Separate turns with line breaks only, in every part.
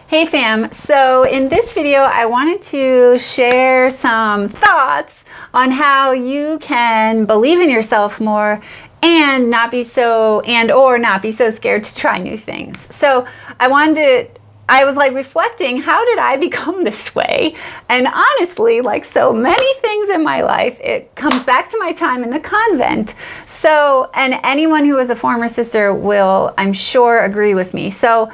Hey fam, so in this video I wanted to share some thoughts on how you can believe in yourself more and not be so scared to try new things. So I was like reflecting, how did I become this way? And honestly, like so many things in my life, it comes back to my time in the convent. So, and anyone who is a former sister will, I'm sure, agree with me. So,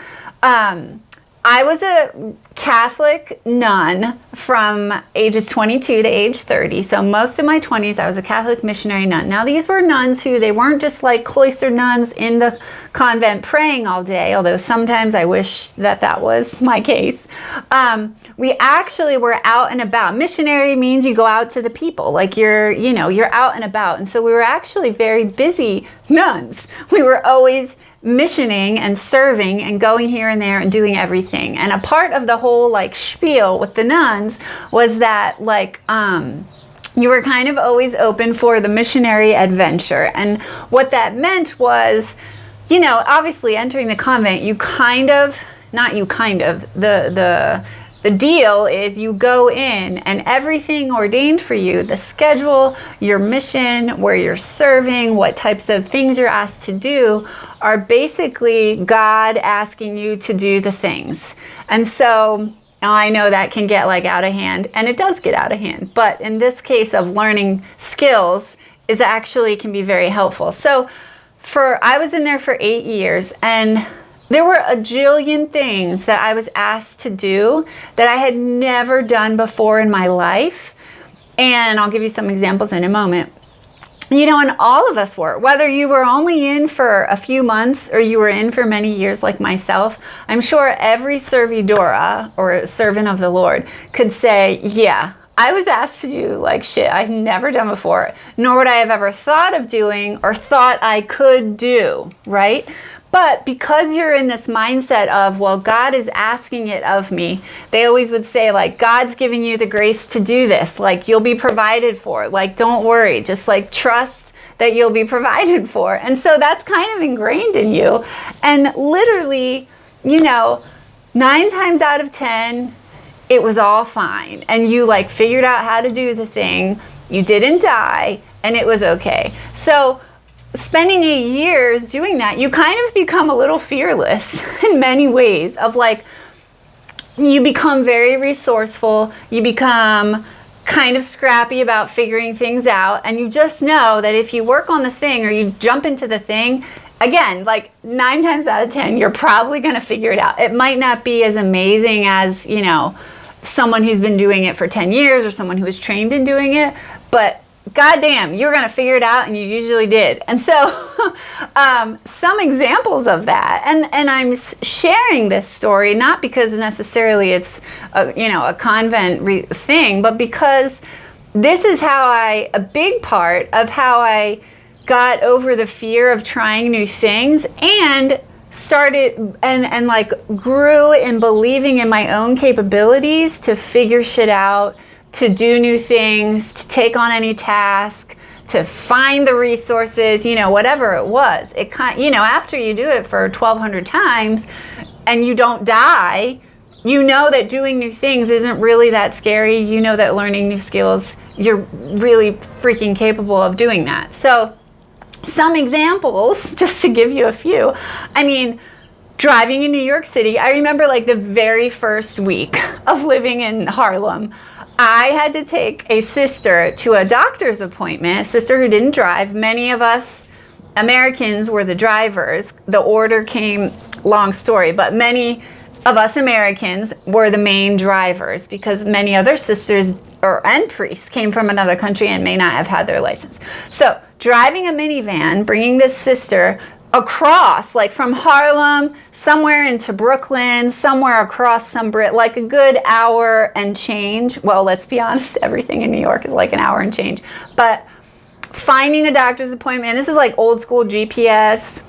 I was a Catholic nun from ages 22 to age 30. So most of my 20s, I was a Catholic missionary nun. Now these were nuns who, they weren't just like cloistered nuns in the convent praying all day, although sometimes I wish that that was my case. We actually were out and about. Missionary means you go out to the people, like you're out and about. And so we were actually very busy nuns. We were always missioning and serving and going here and there and doing everything. And a part of the whole like spiel with the nuns was that like you were kind of always open for the missionary adventure. And what that meant was, obviously entering the convent, the deal is you go in and everything ordained for you, the schedule, your mission, where you're serving, what types of things you're asked to do, are basically God asking you to do the things. And so I know that can get like out of hand, and it does get out of hand. But in this case of learning skills is actually can be very helpful. So I was in there for 8 years, and there were a jillion things that I was asked to do that I had never done before in my life. And I'll give you some examples in a moment. And all of us were, whether you were only in for a few months or you were in for many years like myself, I'm sure every servidora or servant of the Lord could say, yeah, I was asked to do like shit I'd never done before, nor would I have ever thought of doing or thought I could do, right? But because you're in this mindset of, well, God is asking it of me, they always would say, like, God's giving you the grace to do this. Like, you'll be provided for. Like, don't worry. Just, like, trust that you'll be provided for. And so that's kind of ingrained in you. And literally, 9 times out of 10, it was all fine. And you, like, figured out how to do the thing. You didn't die, and it was okay. So spending 8 years doing that, you kind of become a little fearless in many ways of like, you become very resourceful, you become kind of scrappy about figuring things out, and you just know that if you work on the thing or you jump into the thing, again, like 9 times out of 10, you're probably going to figure it out. It might not be as amazing as, someone who's been doing it for 10 years or someone who was trained in doing it, but goddamn, you're going to figure it out, and you usually did. And so some examples of that, and I'm sharing this story not because necessarily it's a convent thing, but because this is a big part of how I got over the fear of trying new things and started and like grew in believing in my own capabilities to figure shit out, to do new things, to take on any task, to find the resources, whatever it was. It after you do it for 1,200 times and you don't die, that doing new things isn't really that scary. That learning new skills, you're really freaking capable of doing that. So some examples, just to give you a few. Driving in New York City, I remember like the very first week of living in Harlem, I had to take a sister to a doctor's appointment, a sister who didn't drive. Many of us Americans were the drivers. The order came, long story, but many of us Americans were the main drivers because many other sisters and priests came from another country and may not have had their license. So driving a minivan, bringing this sister across, like from Harlem, somewhere into Brooklyn, somewhere across like a good hour and change. Well, let's be honest, everything in New York is like an hour and change. But finding a doctor's appointment, this is like old school GPS.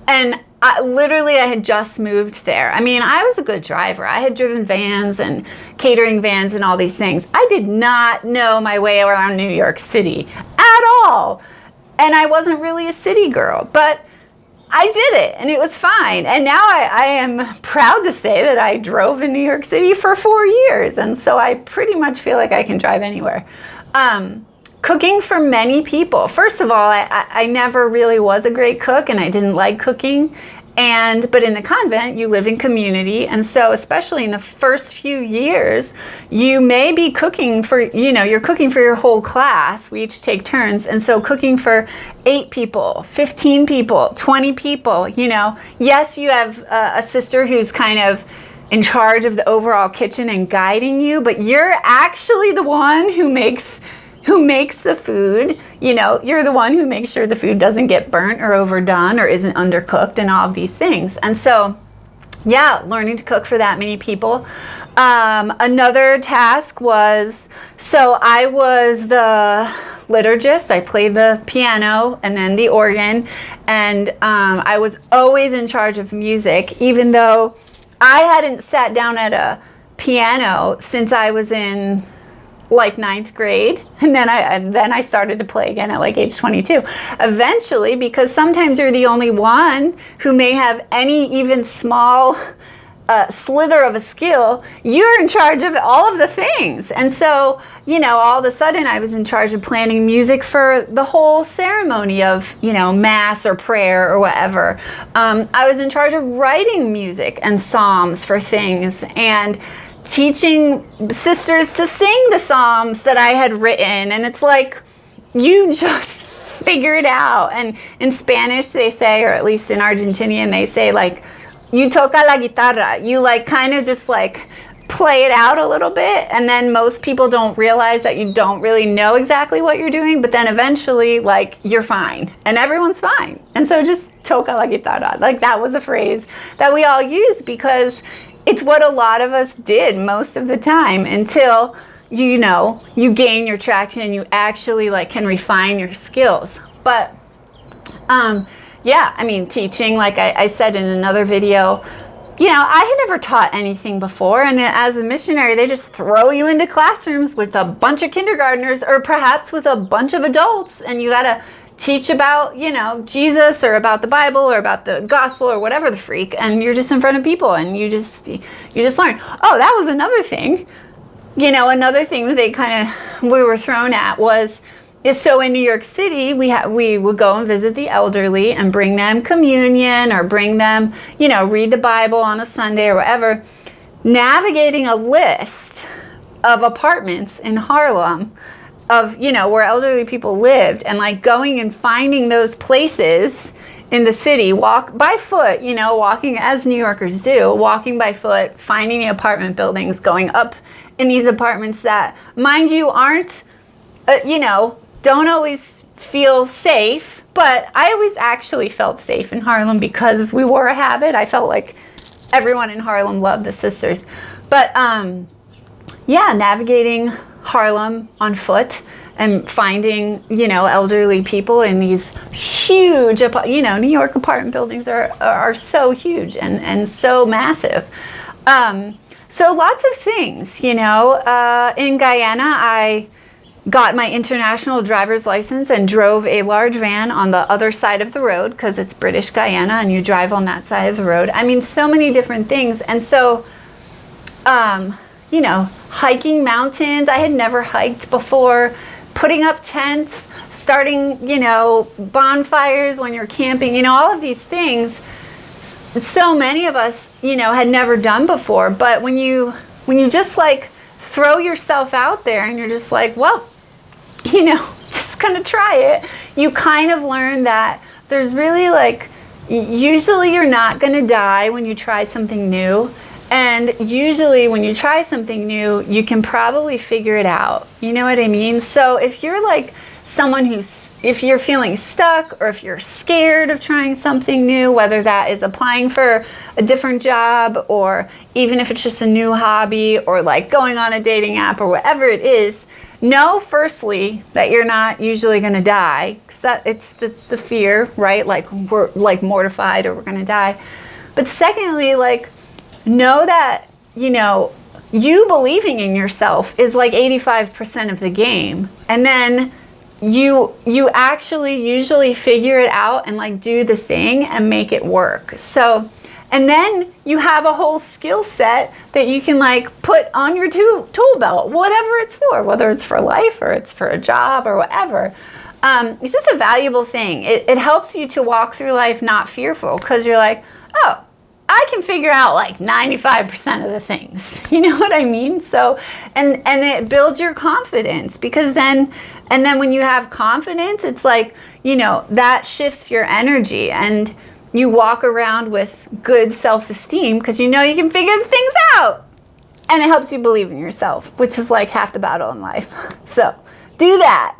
And I had just moved there. I was a good driver. I had driven vans and catering vans and all these things. I did not know my way around New York City at all. And I wasn't really a city girl, but I did it, and it was fine. And now I am proud to say that I drove in New York City for 4 years. And so I pretty much feel like I can drive anywhere. Cooking for many people. First of all, I never really was a great cook, and I didn't like cooking. But in the convent, you live in community. And so especially in the first few years, you may be cooking for, you're cooking for your whole class. We each take turns. And so cooking for 8 people, 15 people, 20 people, yes, you have a sister who's kind of in charge of the overall kitchen and guiding you, but you're actually the one who makes the food. You're the one who makes sure the food doesn't get burnt or overdone or isn't undercooked and all of these things. And so, yeah, learning to cook for that many people. Another task was, so I was the liturgist. I played the piano and then the organ. And I was always in charge of music, even though I hadn't sat down at a piano since I was in like 9th grade, and then I started to play again at like age 22. Eventually, because sometimes you're the only one who may have any even small slither of a skill, you're in charge of all of the things. And so, all of a sudden I was in charge of planning music for the whole ceremony of, mass or prayer or whatever. I was in charge of writing music and psalms for things, and teaching sisters to sing the psalms that I had written. And it's like, you just figure it out. And in Spanish they say, or at least in Argentinian they say, like, you toca la guitarra. You like kind of just like play it out a little bit, and then most people don't realize that you don't really know exactly what you're doing, but then eventually like you're fine and everyone's fine. And so just toca la guitarra, like that was a phrase that we all use because it's what a lot of us did most of the time until, you gain your traction and you actually like can refine your skills. But, teaching, like I said in another video, I had never taught anything before. And as a missionary, they just throw you into classrooms with a bunch of kindergartners or perhaps with a bunch of adults. And you got to teach about, Jesus or about the Bible or about the gospel or whatever the freak, and you're just in front of people and you just learn. Oh, that was another thing. Another thing that we were thrown at so in New York City, we would go and visit the elderly and bring them communion or bring them, read the Bible on a Sunday or whatever. Navigating a list of apartments in Harlem of, where elderly people lived, and like going and finding those places in the city, walk by foot, walking as New Yorkers do, walking by foot, finding the apartment buildings, going up in these apartments that, mind you, aren't, don't always feel safe, but I always actually felt safe in Harlem because we wore a habit. I felt like everyone in Harlem loved the sisters. But navigating Harlem on foot and finding, elderly people in these huge, New York apartment buildings are so huge and so massive. So lots of things, in Guyana, I got my international driver's license and drove a large van on the other side of the road because it's British Guyana and you drive on that side of the road. I mean, so many different things. And so, hiking mountains. I had never hiked before. Putting up tents, starting, bonfires when you're camping, all of these things. So many of us, had never done before. But when you just like throw yourself out there and you're just like, well, just gonna try it, you kind of learn that there's really like, usually you're not gonna die when you try something new. And usually when you try something new, you can probably figure it out. You know what I mean? So if you're like someone if you're feeling stuck or if you're scared of trying something new, whether that is applying for a different job or even if it's just a new hobby or like going on a dating app or whatever it is, know firstly that you're not usually going to die, because it's the fear, right? Like we're like mortified or we're going to die. But secondly, like, know that, you believing in yourself is like 85% of the game. And then, you actually usually figure it out and like do the thing and make it work. So, and then you have a whole skill set that you can like put on your tool belt, whatever it's for, whether it's for life or it's for a job or whatever. It's just a valuable thing. It helps you to walk through life not fearful, because you're like, oh, I can figure out like 95% of the things. You know what I mean? So, and it builds your confidence, because then when you have confidence, it's like, you know, that shifts your energy and you walk around with good self-esteem because you know you can figure the things out. And it helps you believe in yourself, which is like half the battle in life. So do that.